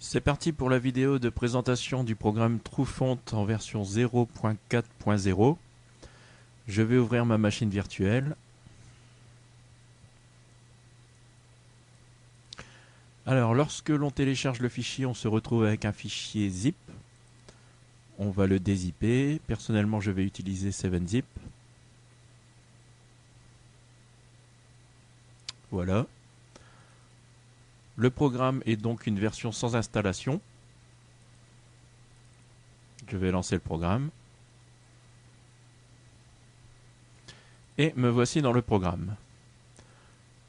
C'est parti pour la vidéo de présentation du programme TrueFont en version 0.4.0. Je vais ouvrir ma machine virtuelle. Alors, lorsque l'on télécharge le fichier, on se retrouve avec un fichier zip. On va le dézipper. Personnellement, je vais utiliser 7-zip. Voilà. Le programme est donc une version sans installation. Je vais lancer le programme. Et me voici dans le programme.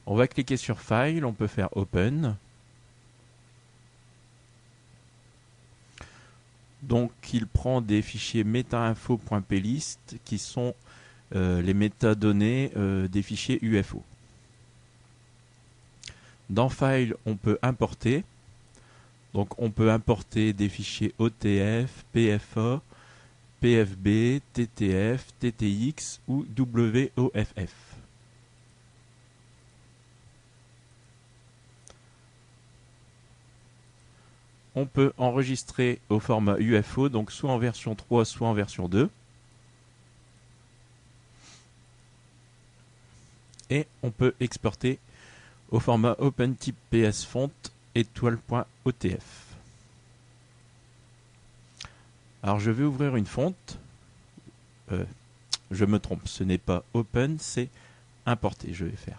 On va cliquer sur File, on peut faire Open. Donc il prend des fichiers metainfo.plist qui sont les métadonnées des fichiers UFO. Dans File, on peut importer. Donc on peut importer des fichiers OTF, PFA, PFB, TTF, TTX ou WOFF. On peut enregistrer au format UFO, donc soit en version 3, soit en version 2. Et on peut exporter au format OpenType PS Font étoile.otf. Alors je vais ouvrir une fonte. Je me trompe, ce n'est pas Open, c'est Importer, je vais faire.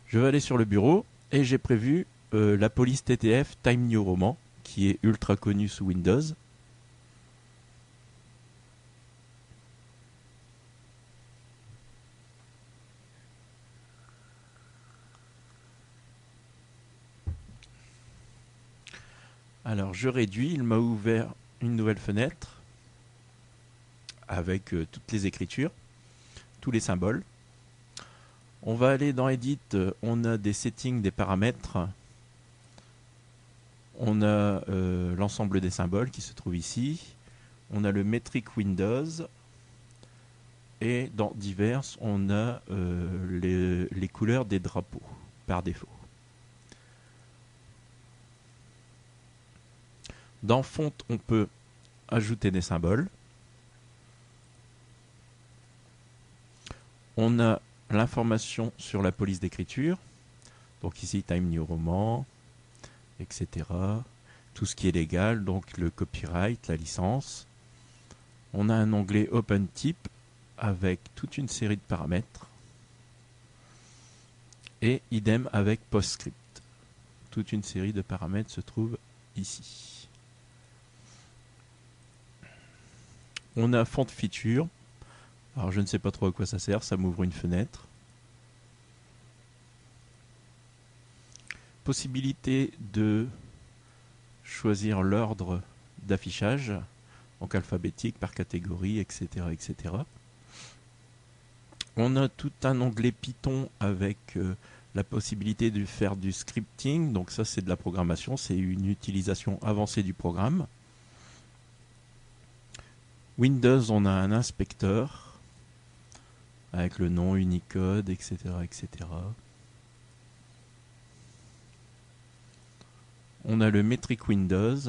Je vais aller sur le bureau et j'ai prévu la police TTF Time New Roman, qui est ultra connue sous Windows. Alors je réduis, il m'a ouvert une nouvelle fenêtre avec toutes les écritures, tous les symboles. On va aller dans Edit, on a des settings, des paramètres. On a l'ensemble des symboles qui se trouvent ici. On a le Metric Windows. Et dans Divers, on a les couleurs des drapeaux par défaut. Dans Font, on peut ajouter des symboles. On a l'information sur la police d'écriture. Donc ici, Time New Roman, etc. Tout ce qui est légal, donc le copyright, la licence. On a un onglet OpenType avec toute une série de paramètres. Et idem avec PostScript. Toute une série de paramètres se trouve ici. On a Font Feature. Alors je ne sais pas trop à quoi ça sert, ça m'ouvre une fenêtre. Possibilité de choisir l'ordre d'affichage, donc alphabétique, par catégorie, etc., etc. On a tout un onglet Python avec la possibilité de faire du scripting, donc ça c'est de la programmation, c'est une utilisation avancée du programme. Windows, on a un inspecteur avec le nom Unicode, etc., etc. On a le Metric Windows.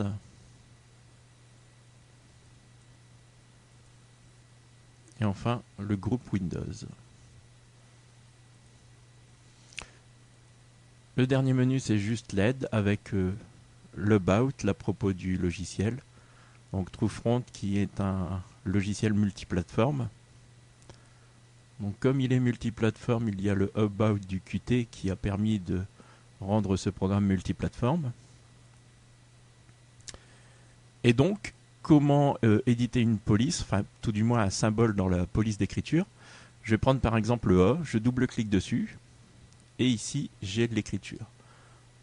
Et enfin, le groupe Windows. Le dernier menu, c'est juste l'aide avec l'About, l'à propos du logiciel. Donc TrueFront qui est un logiciel multiplateforme. Donc comme il est multiplateforme, il y a le About du Qt qui a permis de rendre ce programme multiplateforme. Et donc, comment éditer une police, enfin tout du moins un symbole dans la police d'écriture. Je vais prendre par exemple le A, je double-clique dessus, et ici j'ai de l'écriture.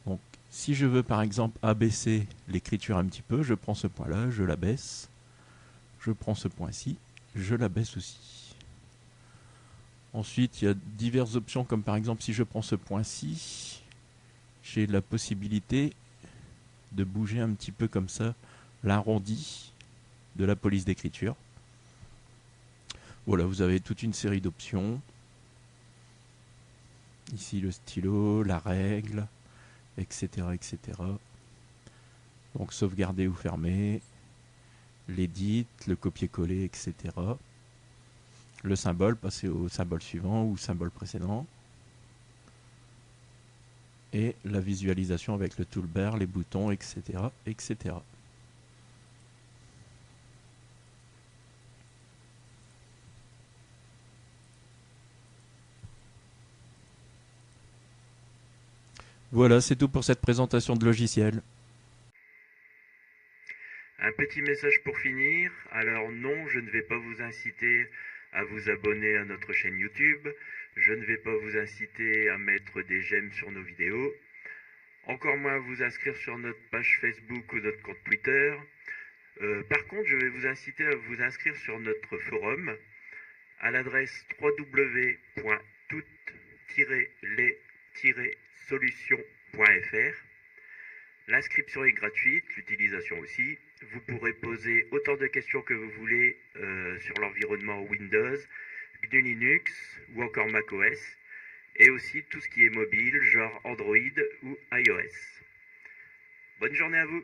Donc si je veux par exemple abaisser l'écriture un petit peu, je prends ce point-là, je l'abaisse. Je prends ce point-ci, je l'abaisse aussi. Ensuite, il y a diverses options, comme par exemple si je prends ce point-ci, j'ai la possibilité de bouger un petit peu comme ça l'arrondi de la police d'écriture. Voilà, vous avez toute une série d'options. Ici le stylo, la règle, etc., etc. Donc sauvegarder ou fermer, l'édit, le copier-coller, etc. Le symbole, passer au symbole suivant ou symbole précédent. Et la visualisation avec le toolbar, les boutons, etc. etc. Voilà, c'est tout pour cette présentation de logiciel. Un petit message pour finir. Alors non, je ne vais pas vous inciter à vous abonner à notre chaîne YouTube. Je ne vais pas vous inciter à mettre des j'aime sur nos vidéos. Encore moins à vous inscrire sur notre page Facebook ou notre compte Twitter. Par contre, je vais vous inciter à vous inscrire sur notre forum à l'adresse www.toutes-les-solutions.fr. L'inscription est gratuite, l'utilisation aussi. Vous pourrez poser autant de questions que vous voulez sur l'environnement Windows, GNU Linux ou encore macOS, et aussi tout ce qui est mobile, genre Android ou iOS. Bonne journée à vous!